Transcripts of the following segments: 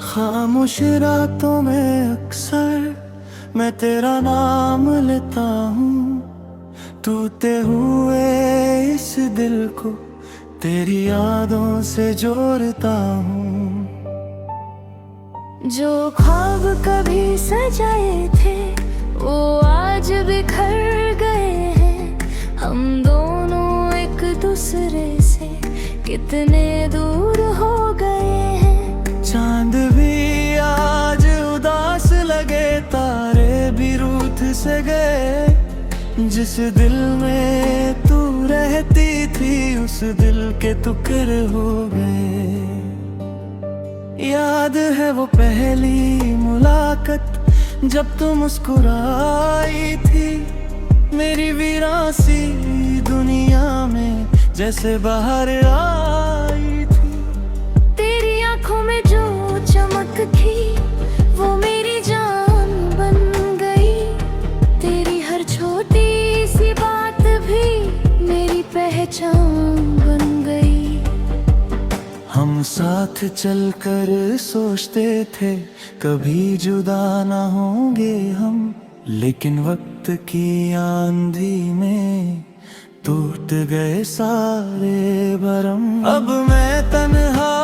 खामोश रातों में अक्सर मैं तेरा नाम लेता हूँ, टूटे हुए इस दिल को तेरी यादों से जोड़ता हूँ। जो ख्वाब कभी सजाए थे वो आज बिखर गए हैं। हम दोनों एक दूसरे से कितने दूर हो गए हैं। चांद भी आज उदास लगे, तारे भी रूठ से गए। जिस दिल में तू रहती थी उस दिल के टुकड़े हो गए। याद है वो पहली मुलाकात जब तू मुस्कुराई थी, मेरी वीरासी दुनिया में जैसे बाहर आई थी। तेरी आंखों में जो चमक थी वो मेरी जान बन गई। तेरी हर छोटी सी बात भी मेरी पहचान बन गई। हम साथ चलकर सोचते थे कभी जुदा ना होंगे हम, लेकिन वक्त की आंधी में टूट गए सारे भरम। अब मैं तन्हा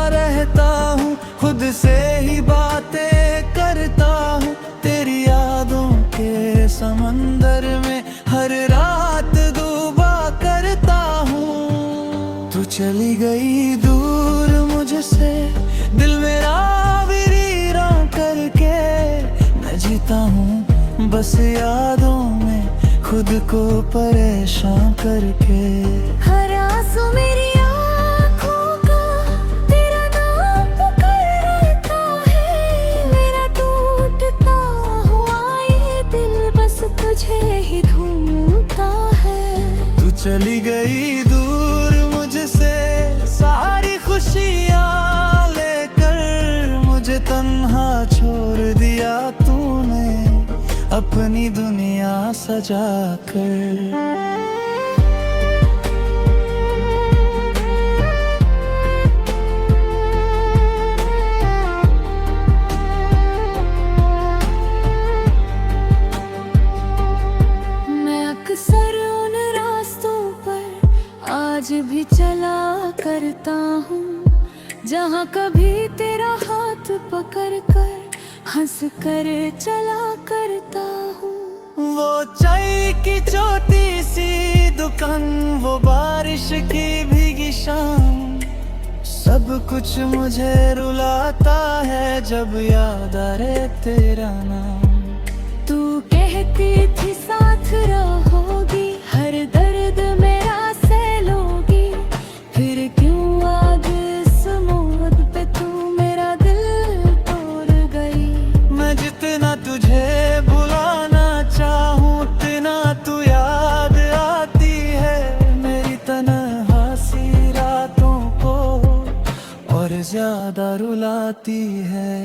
रहता हूँ, खुद से ही बातें करता हूँ। तेरी यादों के समंदर में हर रात डूबा करता हूँ। तू चली गई दूर मुझसे, दिल मेरा वीरान करके। मैं जीता हूँ बस यादों में खुद को परेशान करके। हर आंसू मेरी आँखों का तेरा नाम पुकार रहता है। मेरा टूटता हुआ ये दिल बस तुझे ही ढूंढता है। तू चली गई दूर मुझसे, सारी खुशियाँ लेकर मुझे तन्हा छोड़ दिया तूने अपनी दुनिया सजा कर। मैं अक्सर उन रास्तों पर आज भी चला करता हूँ, जहाँ कभी तेरा हाथ पकड़ कर हंस कर चला करता हूँ। वो चाय की छोटी सी दुकान, वो बारिश की भीगी शाम, सब कुछ मुझे रुलाता है जब याद आए तेरा नाम। तू कहती थी साथ रहोगी, हर दर्द मेरा सह लोगी। फिर क्यों आज इस मोड़ पे तू मेरा दिल तोड़ गई। मैं जितना तुझे भुलाना चाहूँ उतना तू याद आती है। मेरी तन्हासी रातों को और ज्यादा रुलाती है।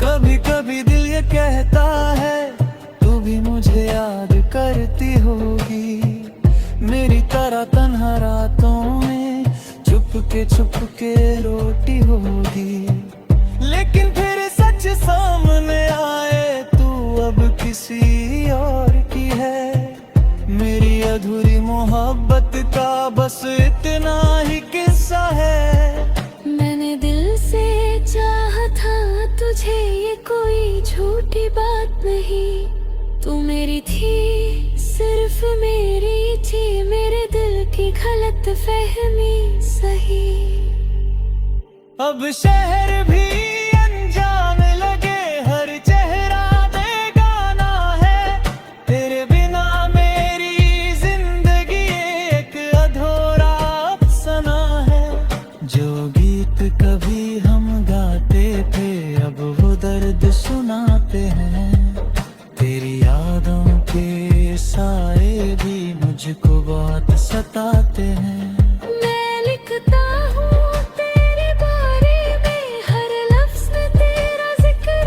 कभी कभी दिल ये कहता है तू भी मुझे याद करती होगी, मेरी तरह तन्हा रातों में छुप के रोती होगी। लेकिन फिर सच सामने आए तू अब किसी और की है। मेरी अधूरी मोहब्बत का बस इतना ही किस्सा है। मैंने दिल से चाहा था तुझे, ये कोई झूठी बात नहीं। तू मेरी थी, सिर्फ मेरी थी, मेरे दिल की गलत फहमी सही। अब शहर भी अनजान लगे, हर चेहरा बेगाना है। तेरे बिना मेरी जिंदगी एक अधूरा अफसाना है। जो गीत कभी हम गाते थे अब वो दर्द सुनाते हैं। तेरी यादों के साए भी मुझको बहुत सताते हैं। मैं लिखता हूँ तेरे बारे में, हर लफ्ज़ में तेरा जिक्र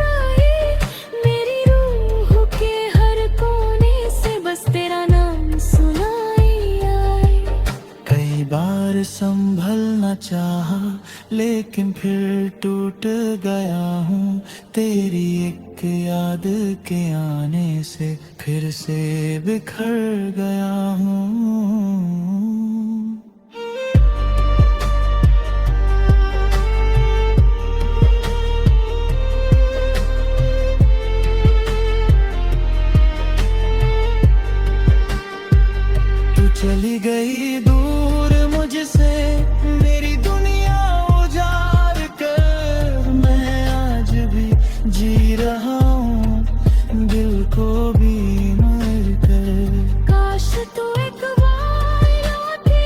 लेकिन फिर टूट गया हूँ तेरी एक याद के आने से, फिर से बिखर गया हूँ। चली गई दूर मुझसे मेरी दुनिया उजाड़ कर, मैं आज भी जी रहा हूँ दिल को भी मर कर। काश तू एक बार लौटे,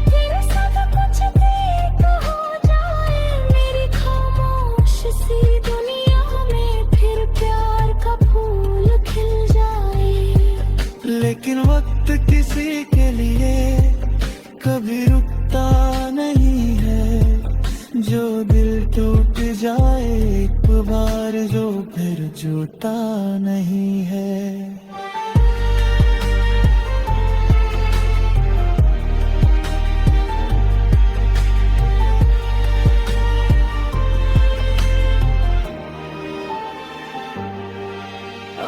फिर सब कुछ ठीक हो जाए। मेरी खामोश सी दुनिया में फिर प्यार का फूल खिल जाए। लेकिन वक्त किसी के लिए कभी रुकता नहीं है, जो दिल टूट जाए एक बार जो फिर जुड़ता नहीं है।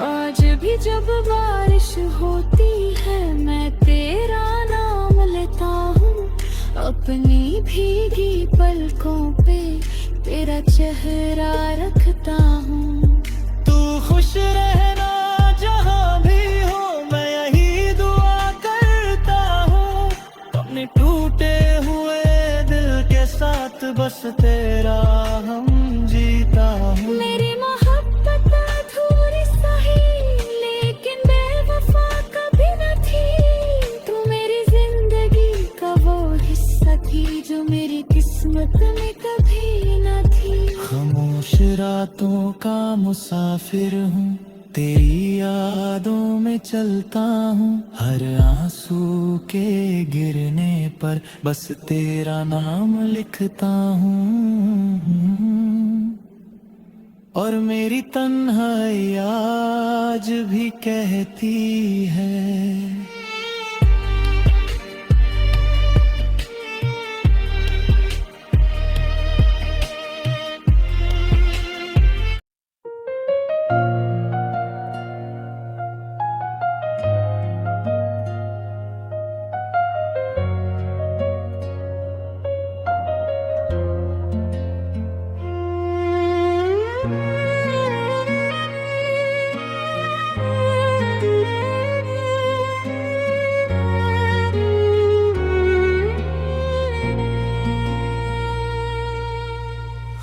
आज भी जब बारिश होती है मैं तेरा नाम लेता हूँ, अपनी भीगी पलकों पे तेरा चेहरा रखता हूँ। तू खुश रहना जहाँ भी हो, मैं यही दुआ करता हूँ। अपने टूटे हुए दिल के साथ बस तेरा हम जीता हूँ। मेरी मोहब्बत अधूरी सही लेकिन बेवफा कभी न थी। तू मेरी जिंदगी का वो हिस्सा थी जो मेरी किस्मत में कभी न थी। खामोश रातों का मुसाफिर हूँ, तेरी यादों में चलता हूँ। हर आंसू के गिरने पर बस तेरा नाम लिखता हूँ, और मेरी तन्हाई आज भी कहती है।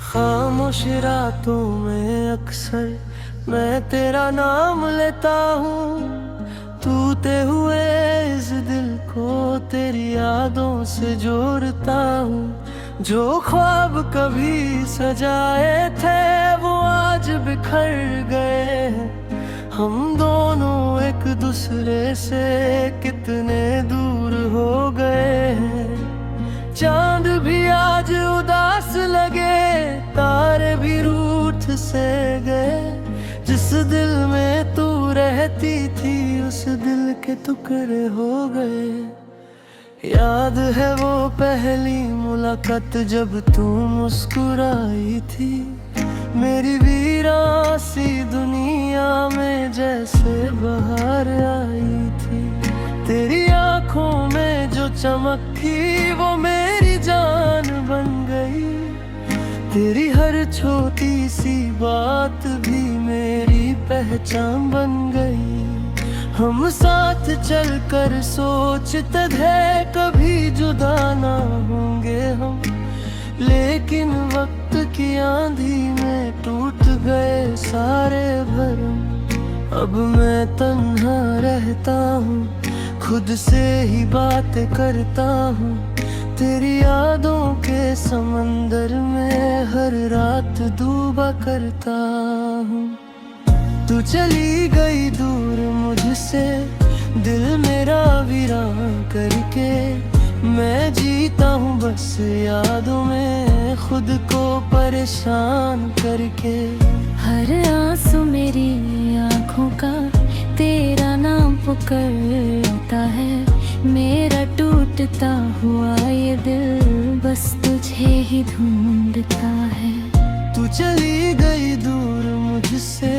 खामोश रातों में अक्सर मैं तेरा नाम लेता हूँ। टूटे हुए इस दिल को तेरी यादों से जोड़ता हूँ। जो ख्वाब कभी सजाए थे वो आज बिखर गए हैं। हम दोनों एक दूसरे से कितने दूर हो गए हैं। चांद भी आज उदास लगे, तारे भी रूठ से गए। जिस दिल में तू रहती थी उस दिल के टुकड़े हो गए। याद है वो पहली मुलाकात जब तू मुस्कुराई थी। मेरी वीरान सी दुनिया में जैसे बहार आई थी। तेरी आंखों में जो चमक थी वो मेरी जान बन गई। तेरी हर छोटी सी बात भी मेरी पहचान बन गई। हम साथ चलकर सोचते थे कभी जुदा ना होंगे हम, लेकिन वक्त की आंधी में टूट गए सारे भरम। अब मैं तन्हा रहता हूँ, खुद से ही बातें करता हूँ। तेरी यादों के समंदर में हर रात डूबा करता हूँ। तू चली गई दूर मुझसे, दिल मेरा वीरान करके। मैं जीता हूँ बस यादों में, खुद को परेशान करके। हर आंसू मेरी आँखों का तेरा नाम पुकारता है। मेरा टूटता हुआ ये दिल बस तुझे तुझे ही ढूंढता है। तू चली गई दूर मुझसे,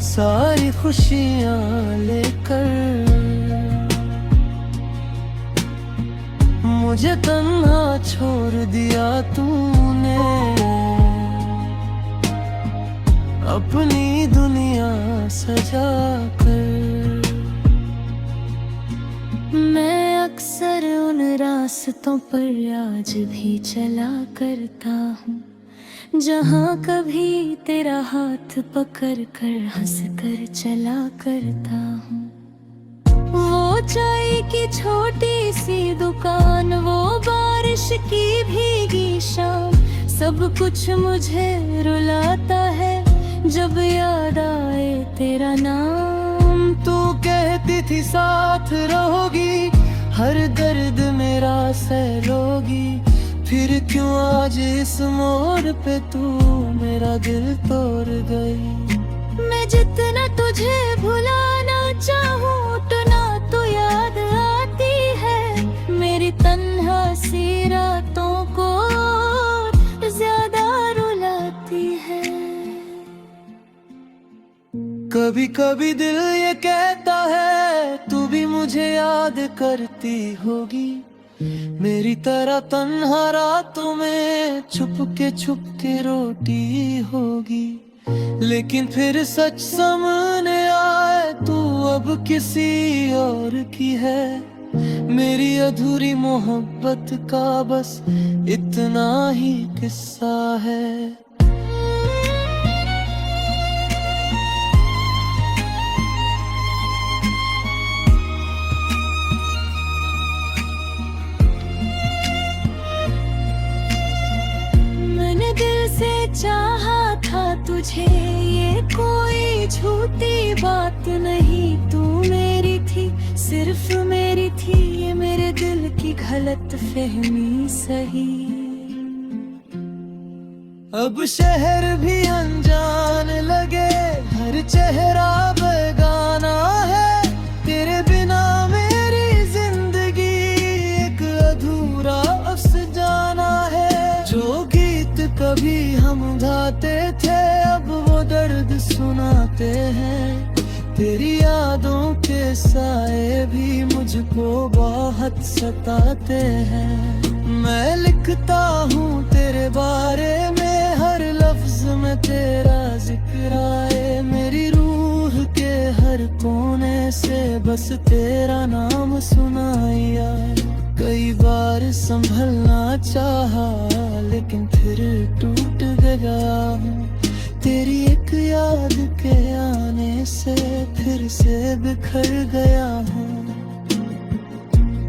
सारी खुशियां लेकर। मुझे तन्हा छोड़ दिया तूने, अपनी दुनिया सजा कर। मैं अक्सर उन रास्तों पर आज भी चला करता हूँ, जहाँ कभी तेरा हाथ पकड़ कर हंस कर चला करता हूँ। वो चाय की छोटी सी दुकान, वो बारिश की भीगी शाम, सब कुछ मुझे रुलाता है जब याद आए तेरा नाम। तू कहती थी साथ रहोगी, हर दर्द मेरा सह लोगी, फिर क्यों आज इस मोड़ पे तू मेरा दिल तोड़ गई। मैं जितना तुझे भुलाना चाहूँ उतना तो याद आती है, मेरी तन्हा सी रातों को ज्यादा रुलाती है। कभी कभी दिल ये कहता है तू भी मुझे याद करती होगी, मेरी तरह तन्हा रातों में छुप के रोती होगी। लेकिन फिर सच सामने आए तू अब किसी और की है, मेरी अधूरी मोहब्बत का बस इतना ही किस्सा है। चाहा था तुझे, ये कोई झूठी बात नहीं, तू मेरी थी सिर्फ मेरी थी, ये मेरे दिल की गलत फहमी सही। अब शहर भी अनजान लगे, हर चेहरा बेगाना है, तेरे बिना मेरी जिंदगी एक अधूरा अफसाना है। जो गीत कभी हम गाते थे अब वो दर्द सुनाते हैं, तेरी यादों के साए भी मुझको बहुत सताते हैं। मैं लिखता हूँ तेरे बारे में, हर लफ्ज में तेरा जिक्र आए, मेरी रूह के हर कोने से बस तेरा नाम सुनाया। कई बार संभलना चाहा लेकिन फिर टूट गया हूँ, तेरी एक याद के आने से फिर से बिखर गया हूँ।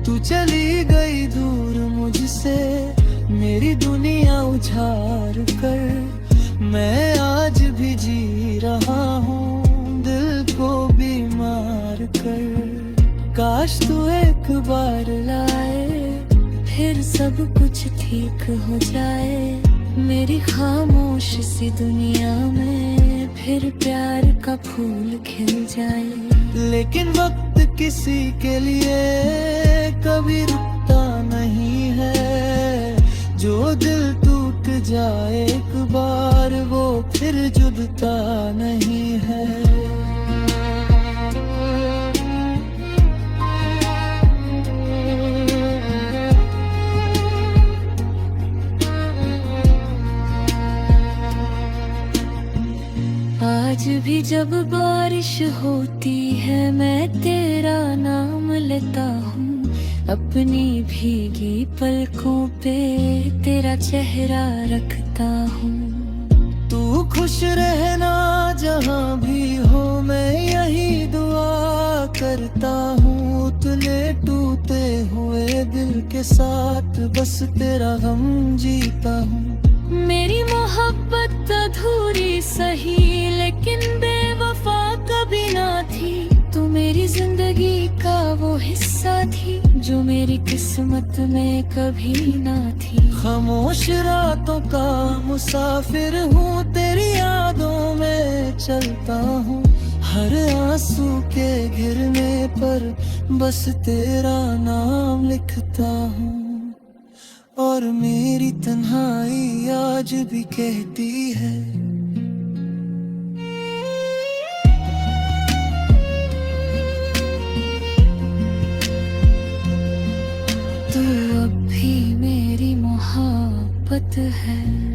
तू चली गई दूर मुझसे, मेरी दुनिया उजाड़ कर, मैं आज भी जी रहा हूँ दिल को बीमार कर। काश तू एक बार लाए, फिर सब कुछ ठीक हो जाए, मेरी खामोश सी दुनिया में फिर प्यार का फूल खिल जाए। लेकिन वक्त किसी के लिए कभी रुकता नहीं है, जो दिल टूट जाए एक बार वो फिर जुड़ता नहीं है। आज भी जब बारिश होती है मैं तेरा नाम लेता हूँ, अपनी भीगी पलकों पे तेरा चेहरा रखता हूँ। तू खुश रहना जहाँ भी हो, मैं यही दुआ करता हूँ, उतने टूटे हुए दिल के साथ बस तेरा गम जीता हूँ। मेरी मोहब्बत अधूरी सही लेकिन बेवफा कभी ना थी, तू मेरी जिंदगी का वो हिस्सा थी जो मेरी किस्मत में कभी ना थी। खामोश रातों का मुसाफिर हूँ, तेरी यादों में चलता हूँ, हर आंसू के गिरने पर बस तेरा नाम लिखता हूँ और मेरी तन्हाई आज भी कहती है तू अब भी मेरी मोहब्बत है।